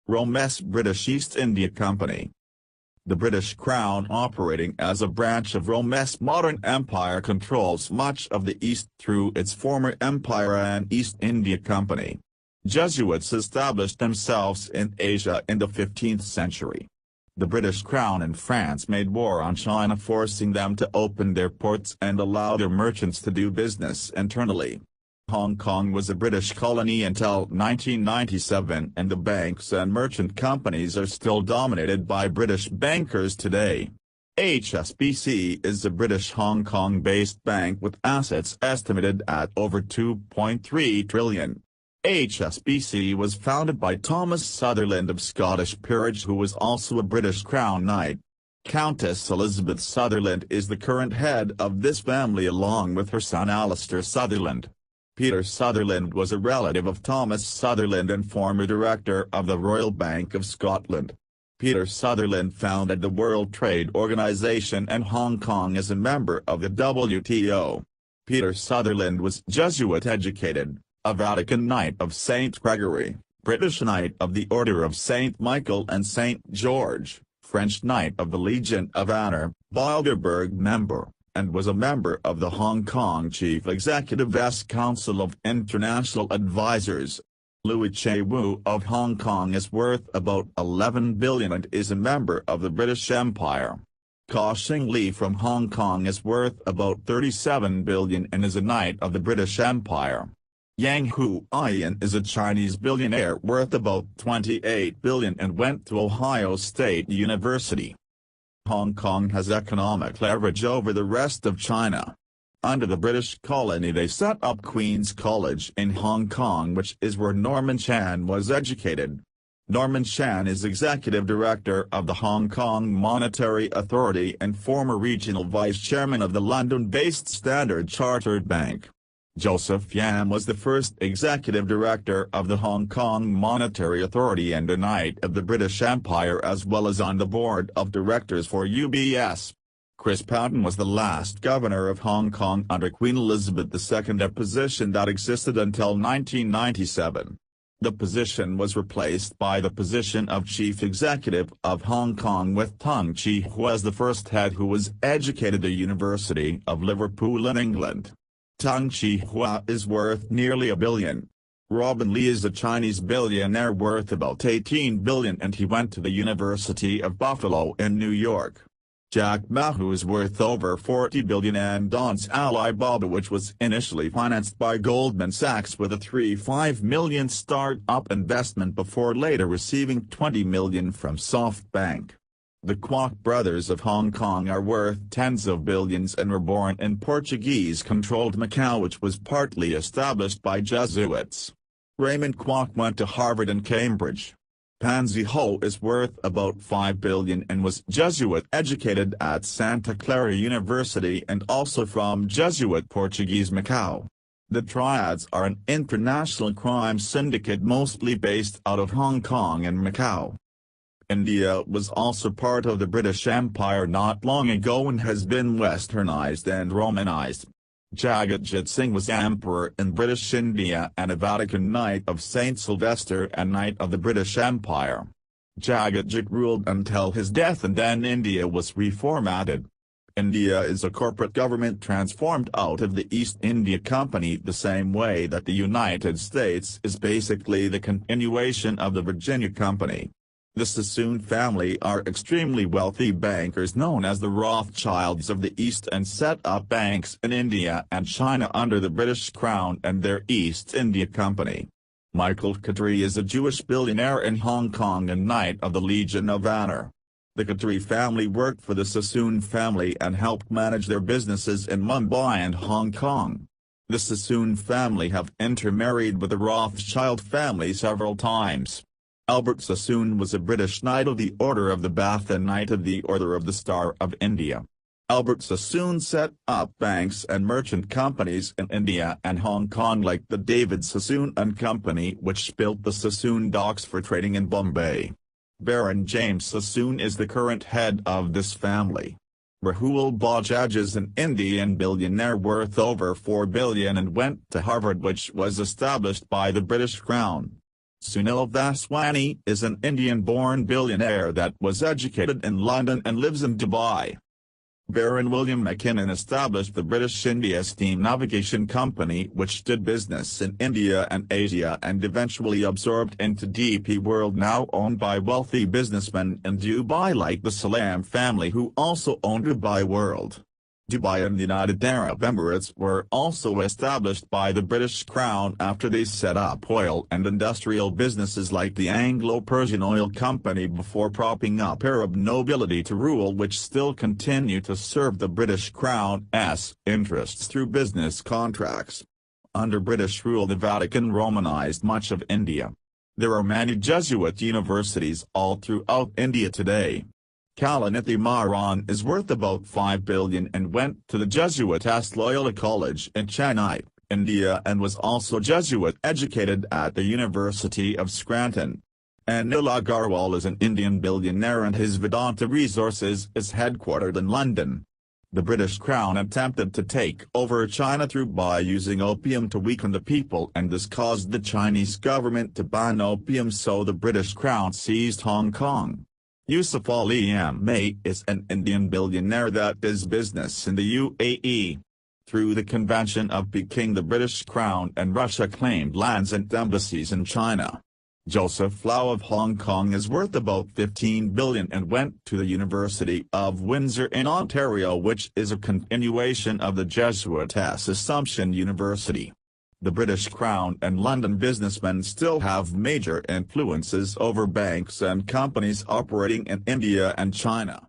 Rome's British East India Company. The British Crown, operating as a branch of Rome's modern empire, controls much of the East through its former empire and East India Company. Jesuits established themselves in Asia in the 15th century. The British Crown and France made war on China, forcing them to open their ports and allow their merchants to do business internally. Hong Kong was a British colony until 1997, and the banks and merchant companies are still dominated by British bankers today. HSBC is a British Hong Kong-based bank with assets estimated at over $2.3 trillion. HSBC was founded by Thomas Sutherland of Scottish peerage, who was also a British Crown Knight. Countess Elizabeth Sutherland is the current head of this family, along with her son Alistair Sutherland. Peter Sutherland was a relative of Thomas Sutherland and former director of the Royal Bank of Scotland. Peter Sutherland founded the World Trade Organization and Hong Kong as a member of the WTO. Peter Sutherland was Jesuit educated, a Vatican Knight of St. Gregory, British Knight of the Order of St. Michael and St. George, French Knight of the Legion of Honor, Bilderberg member, and was a member of the Hong Kong Chief Executive's Council of International Advisors. Louis Che-Wu of Hong Kong is worth about $11 billion and is a member of the British Empire. Ka-Shing Lee from Hong Kong is worth about $37 billion and is a Knight of the British Empire. Yang Huaiyan is a Chinese billionaire worth about $28 billion and went to Ohio State University. Hong Kong has economic leverage over the rest of China. Under the British colony, they set up Queen's College in Hong Kong, which is where Norman Chan was educated. Norman Chan is executive director of the Hong Kong Monetary Authority and former regional vice chairman of the London-based Standard Chartered Bank. Joseph Yam was the first executive director of the Hong Kong Monetary Authority and a Knight of the British Empire, as well as on the board of directors for UBS. Chris Patten was the last governor of Hong Kong under Queen Elizabeth II, a position that existed until 1997. The position was replaced by the position of Chief Executive of Hong Kong, with Tung Chee-Hwa as the first head, who was educated at the University of Liverpool in England. Tung Chee-Hwa is worth nearly $1 billion. Robin Lee is a Chinese billionaire worth about $18 billion, and he went to the University of Buffalo in New York. Jack Ma, who is worth over $40 billion, and owns Alibaba, which was initially financed by Goldman Sachs with a $35 million start-up investment before later receiving $20 million from SoftBank. The Kwok brothers of Hong Kong are worth tens of billions and were born in Portuguese-controlled Macau, which was partly established by Jesuits. Raymond Kwok went to Harvard and Cambridge. Pansy Ho is worth about $5 billion and was Jesuit-educated at Santa Clara University and also from Jesuit Portuguese Macau. The Triads are an international crime syndicate mostly based out of Hong Kong and Macau. India was also part of the British Empire not long ago and has been westernized and Romanized. Jagatjit Singh was emperor in British India and a Vatican Knight of St. Sylvester and Knight of the British Empire. Jagatjit ruled until his death, and then India was reformatted. India is a corporate government transformed out of the East India Company, the same way that the United States is basically the continuation of the Virginia Company. The Sassoon family are extremely wealthy bankers known as the Rothschilds of the East, and set up banks in India and China under the British Crown and their East India Company. Michael Khatri is a Jewish billionaire in Hong Kong and Knight of the Legion of Honor. The Khatri family worked for the Sassoon family and helped manage their businesses in Mumbai and Hong Kong. The Sassoon family have intermarried with the Rothschild family several times. Albert Sassoon was a British Knight of the Order of the Bath and Knight of the Order of the Star of India. Albert Sassoon set up banks and merchant companies in India and Hong Kong like the David Sassoon and Company, which built the Sassoon docks for trading in Bombay. Baron James Sassoon is the current head of this family. Rahul Bajaj is an Indian billionaire worth over $4 billion and went to Harvard, which was established by the British Crown. Sunil Vaswani is an Indian-born billionaire that was educated in London and lives in Dubai. Baron William Mackinnon established the British India Steam Navigation Company, which did business in India and Asia and eventually absorbed into DP World, now owned by wealthy businessmen in Dubai like the Salam family, who also owned Dubai World. Dubai and the United Arab Emirates were also established by the British Crown after they set up oil and industrial businesses like the Anglo-Persian Oil Company before propping up Arab nobility to rule, which still continue to serve the British Crown's interests through business contracts. Under British rule, the Vatican Romanized much of India. There are many Jesuit universities all throughout India today. Kalanithy Maran is worth about 5 billion and went to the Jesuit Loyola College in Chennai, India, and was also Jesuit educated at the University of Scranton. Anil Agarwal is an Indian billionaire and his Vedanta Resources is headquartered in London. The British Crown attempted to take over China by using opium to weaken the people, and this caused the Chinese government to ban opium, so the British Crown seized Hong Kong. Yusuf Ali May is an Indian billionaire that does business in the UAE. Through the Convention of Peking, the British Crown and Russia claimed lands and embassies in China. Joseph Lau of Hong Kong is worth about 15 billion and went to the University of Windsor in Ontario, which is a continuation of the Jesuit Assumption University. The British Crown and London businessmen still have major influences over banks and companies operating in India and China.